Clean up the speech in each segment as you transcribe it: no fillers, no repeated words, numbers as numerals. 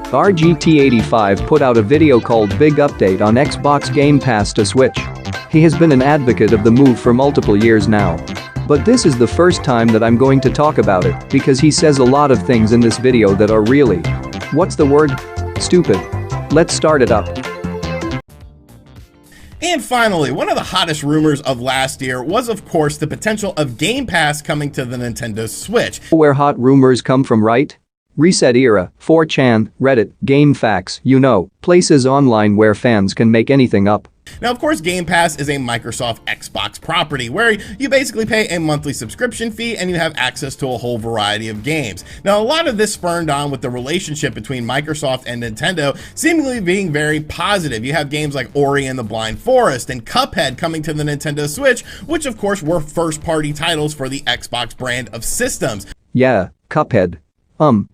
RGT85 put out a video called Big Update on Xbox Game Pass to Switch. He has been an advocate of the move for multiple years now. But this is the first time that I'm going to talk about it because he says a lot of things in this video that are really, what's the word? Stupid. Let's start it up. And finally, one of the hottest rumors of last year was, of course, the potential of Game Pass coming to the Nintendo Switch. Where hot rumors come from, right? Reset Era, 4chan, Reddit, GameFAQs, you know, places online where fans can make anything up. Now, of course, Game Pass is a Microsoft Xbox property where you basically pay a monthly subscription fee and you have access to a whole variety of games. Now, a lot of this spurned on with the relationship between Microsoft and Nintendo seemingly being very positive. You have games like Ori and the Blind Forest and Cuphead coming to the Nintendo Switch, which of course were first-party titles for the Xbox brand of systems. Yeah, Cuphead.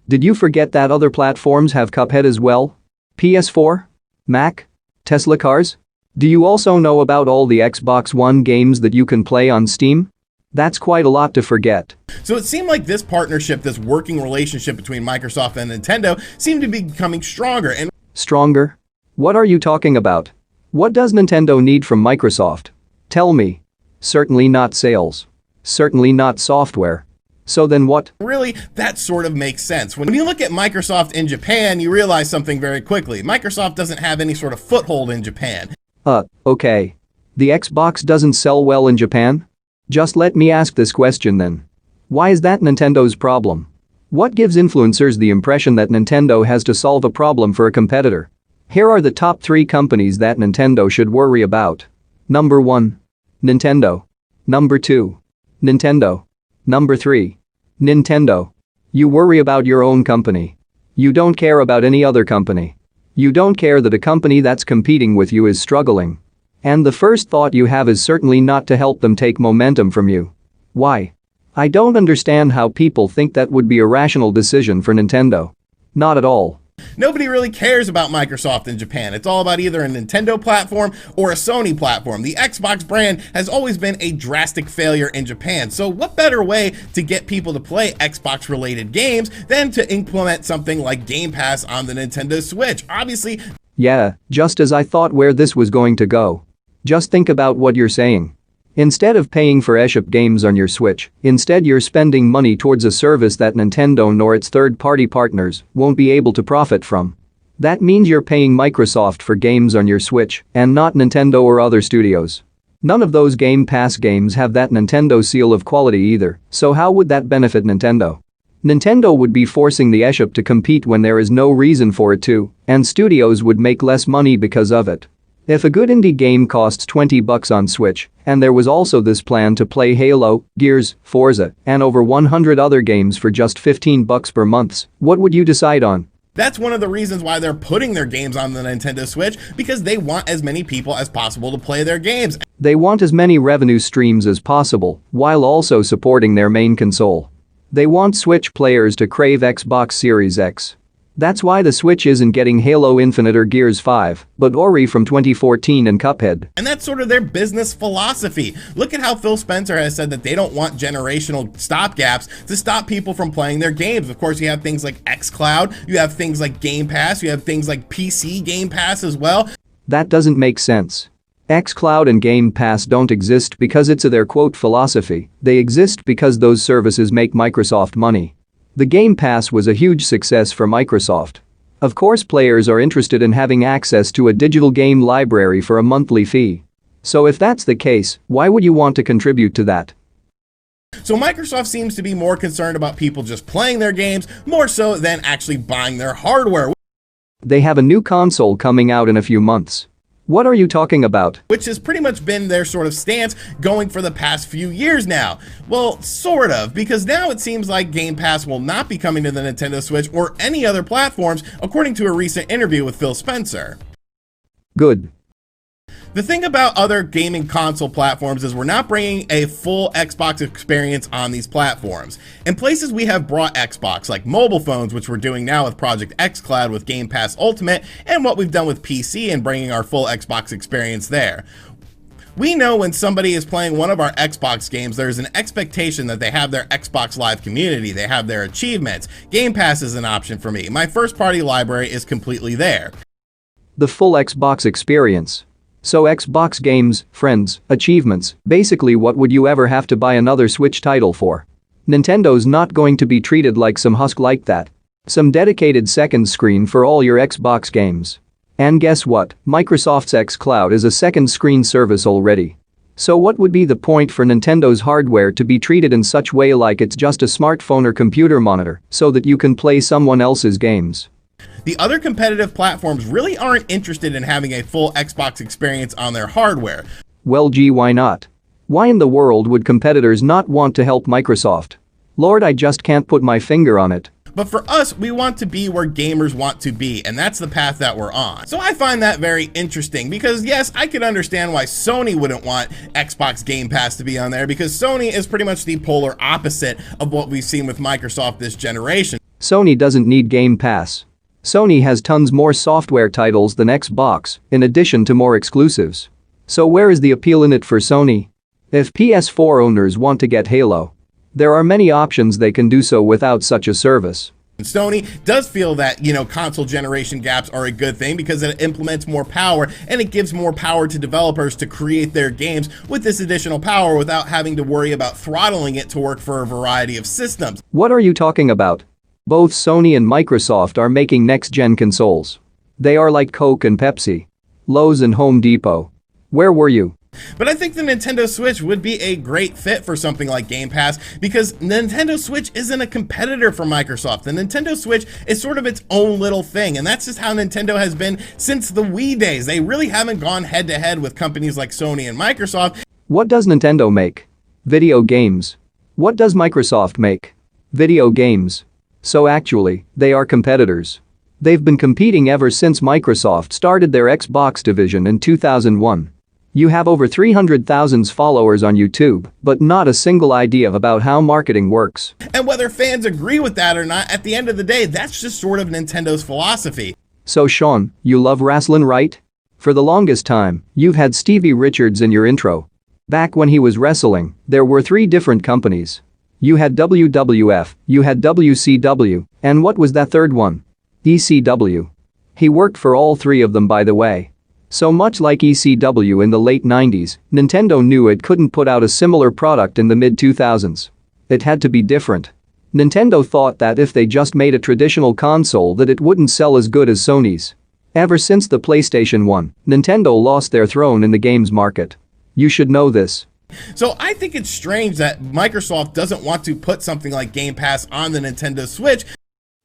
Did you forget that other platforms have Cuphead as well? PS4? Mac? Tesla cars? Do you also know about all the Xbox One games that you can play on Steam? That's quite a lot to forget. So it seemed like this partnership, this working relationship between Microsoft and Nintendo seemed to be becoming stronger. Stronger? What are you talking about? What does Nintendo need from Microsoft? Tell me. Certainly not sales. Certainly not software. So then what? Really, that sort of makes sense. When you look at Microsoft in Japan, you realize something very quickly. Microsoft doesn't have any sort of foothold in Japan. Okay. The Xbox doesn't sell well in Japan? Just let me ask this question then. Why is that Nintendo's problem? What gives influencers the impression that Nintendo has to solve a problem for a competitor? Here are the top 3 companies that Nintendo should worry about. Number 1. Nintendo. Number 2. Nintendo. Number 3. Nintendo. You worry about your own company. You don't care about any other company. You don't care that a company that's competing with you is struggling. And the first thought you have is certainly not to help them take momentum from you. Why? I don't understand how people think that would be a rational decision for Nintendo. Not at all. Nobody really cares about Microsoft in Japan. It's all about either a Nintendo platform or a Sony platform. The Xbox brand has always been a drastic failure in Japan. So what better way to get people to play Xbox related games than to implement something like Game Pass on the Nintendo Switch? Obviously. Yeah, just as I thought where this was going to go. Just think about what you're saying. Instead of paying for eShop games on your Switch, instead you're spending money towards a service that Nintendo nor its third-party partners won't be able to profit from. That means you're paying Microsoft for games on your Switch and not Nintendo or other studios. None of those Game Pass games have that Nintendo seal of quality either, so how would that benefit Nintendo? Nintendo would be forcing the eShop to compete when there is no reason for it to, and studios would make less money because of it. If a good indie game costs $20 on Switch, and there was also this plan to play Halo, Gears, Forza, and over 100 other games for just $15 per month, what would you decide on? That's one of the reasons why they're putting their games on the Nintendo Switch, because they want as many people as possible to play their games. They want as many revenue streams as possible, while also supporting their main console. They want Switch players to crave Xbox Series X. That's why the Switch isn't getting Halo Infinite or Gears 5, but Ori from 2014 and Cuphead. And that's sort of their business philosophy. Look at how Phil Spencer has said that they don't want generational stopgaps to stop people from playing their games. Of course, you have things like xCloud, you have things like Game Pass, you have things like PC Game Pass as well. That doesn't make sense. xCloud and Game Pass don't exist because it's their quote philosophy, they exist because those services make Microsoft money. The Game Pass was a huge success for Microsoft. Of course, players are interested in having access to a digital game library for a monthly fee. So if that's the case, why would you want to contribute to that? So Microsoft seems to be more concerned about people just playing their games more so than actually buying their hardware. They have a new console coming out in a few months. What are you talking about? Which has pretty much been their sort of stance going for the past few years now. Well, sort of, because now it seems like Game Pass will not be coming to the Nintendo Switch or any other platforms, according to a recent interview with Phil Spencer. Good. The thing about other gaming console platforms is we're not bringing a full Xbox experience on these platforms. In places we have brought Xbox, like mobile phones, which we're doing now with Project xCloud with Game Pass Ultimate, and what we've done with PC and bringing our full Xbox experience there. We know when somebody is playing one of our Xbox games, there's an expectation that they have their Xbox Live community, they have their achievements. Game Pass is an option for me. My first-party library is completely there. The full Xbox experience. So Xbox games, friends, achievements, basically what would you ever have to buy another Switch title for? Nintendo's not going to be treated like some husk like that. Some dedicated second screen for all your Xbox games. And guess what? Microsoft's xCloud is a second screen service already. So what would be the point for Nintendo's hardware to be treated in such way like it's just a smartphone or computer monitor so that you can play someone else's games? The other competitive platforms really aren't interested in having a full Xbox experience on their hardware. Well, gee, why not? Why in the world would competitors not want to help Microsoft? Lord, I just can't put my finger on it. But for us, we want to be where gamers want to be, and that's the path that we're on. So I find that very interesting because yes, I can understand why Sony wouldn't want Xbox Game Pass to be on there, because Sony is pretty much the polar opposite of what we've seen with Microsoft this generation. Sony doesn't need Game Pass. Sony has tons more software titles than Xbox, in addition to more exclusives. So where is the appeal in it for Sony? If PS4 owners want to get Halo, there are many options they can do so without such a service. Sony does feel that, console generation gaps are a good thing because it implements more power and it gives more power to developers to create their games with this additional power without having to worry about throttling it to work for a variety of systems. What are you talking about? Both Sony and Microsoft are making next-gen consoles. They are like Coke and Pepsi. Lowe's and Home Depot. Where were you? But I think the Nintendo Switch would be a great fit for something like Game Pass because Nintendo Switch isn't a competitor for Microsoft. The Nintendo Switch is sort of its own little thing, and that's just how Nintendo has been since the Wii days. They really haven't gone head-to-head with companies like Sony and Microsoft. What does Nintendo make? Video games. What does Microsoft make? Video games. So actually, they are competitors. They've been competing ever since Microsoft started their Xbox division in 2001. You have over 300,000 followers on YouTube, but not a single idea about how marketing works. And whether fans agree with that or not, at the end of the day, that's just sort of Nintendo's philosophy. So Sean, you love wrestling, right? For the longest time, you've had Stevie Richards in your intro. Back when he was wrestling, there were 3 different companies. You had WWF, you had WCW, and what was that third one? ECW. He worked for all 3 of them, by the way. So much like ECW in the late 90s, Nintendo knew it couldn't put out a similar product in the mid-2000s. It had to be different. Nintendo thought that if they just made a traditional console that it wouldn't sell as good as Sony's. Ever since the PlayStation 1, Nintendo lost their throne in the games market. You should know this. So I think it's strange that Microsoft doesn't want to put something like Game Pass on the Nintendo Switch.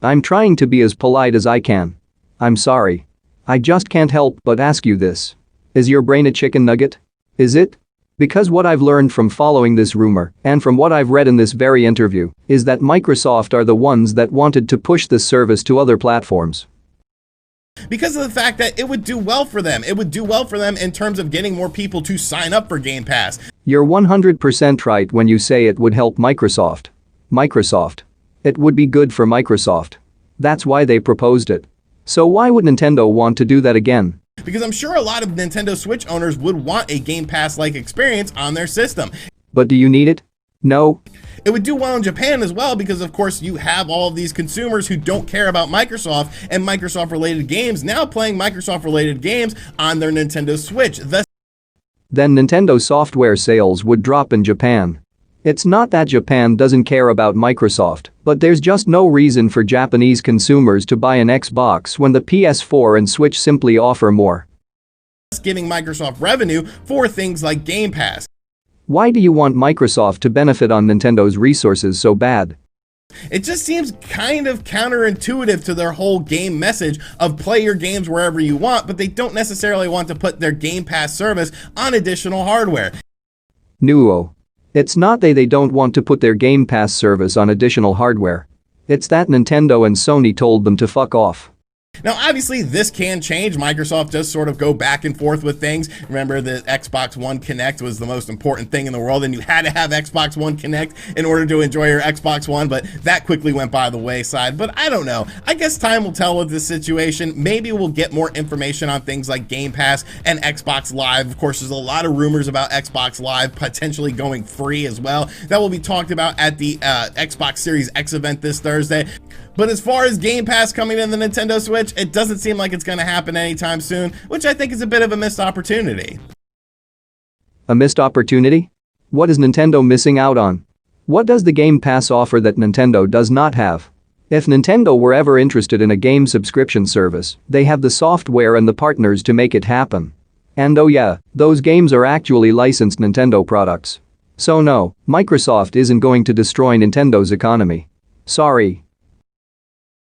I'm trying to be as polite as I can. I'm sorry. I just can't help but ask you this. Is your brain a chicken nugget? Is it? Because what I've learned from following this rumor, and from what I've read in this very interview, is that Microsoft are the ones that wanted to push this service to other platforms. Because of the fact that it would do well for them. It would do well for them in terms of getting more people to sign up for Game Pass. You're 100% right when you say it would help Microsoft. Microsoft. It would be good for Microsoft. That's why they proposed it. So why would Nintendo want to do that again? Because I'm sure a lot of Nintendo Switch owners would want a Game Pass-like experience on their system. But do you need it? No. It would do well in Japan as well because, of course, you have all of these consumers who don't care about Microsoft and Microsoft-related games now playing Microsoft-related games on their Nintendo Switch. Then Nintendo software sales would drop in Japan. It's not that Japan doesn't care about Microsoft, but there's just no reason for Japanese consumers to buy an Xbox when the PS4 and Switch simply offer more. Giving Microsoft revenue for things like Game Pass. Why do you want Microsoft to benefit on Nintendo's resources so bad? It just seems kind of counterintuitive to their whole game message of play your games wherever you want, but they don't necessarily want to put their Game Pass service on additional hardware. No. It's not they don't want to put their Game Pass service on additional hardware. It's that Nintendo and Sony told them to fuck off. Now, obviously, this can change. Microsoft does sort of go back and forth with things. Remember, the Xbox One Connect was the most important thing in the world, and you had to have Xbox One Connect in order to enjoy your Xbox One, but that quickly went by the wayside. But I don't know. I guess time will tell with this situation. Maybe we'll get more information on things like Game Pass and Xbox Live. Of course, there's a lot of rumors about Xbox Live potentially going free as well. That will be talked about at the Xbox Series X event this Thursday. But as far as Game Pass coming to the Nintendo Switch, it doesn't seem like it's going to happen anytime soon, which I think is a bit of a missed opportunity. A missed opportunity? What is Nintendo missing out on? What does the Game Pass offer that Nintendo does not have? If Nintendo were ever interested in a game subscription service, they have the software and the partners to make it happen. And oh yeah, those games are actually licensed Nintendo products. So no, Microsoft isn't going to destroy Nintendo's economy. Sorry.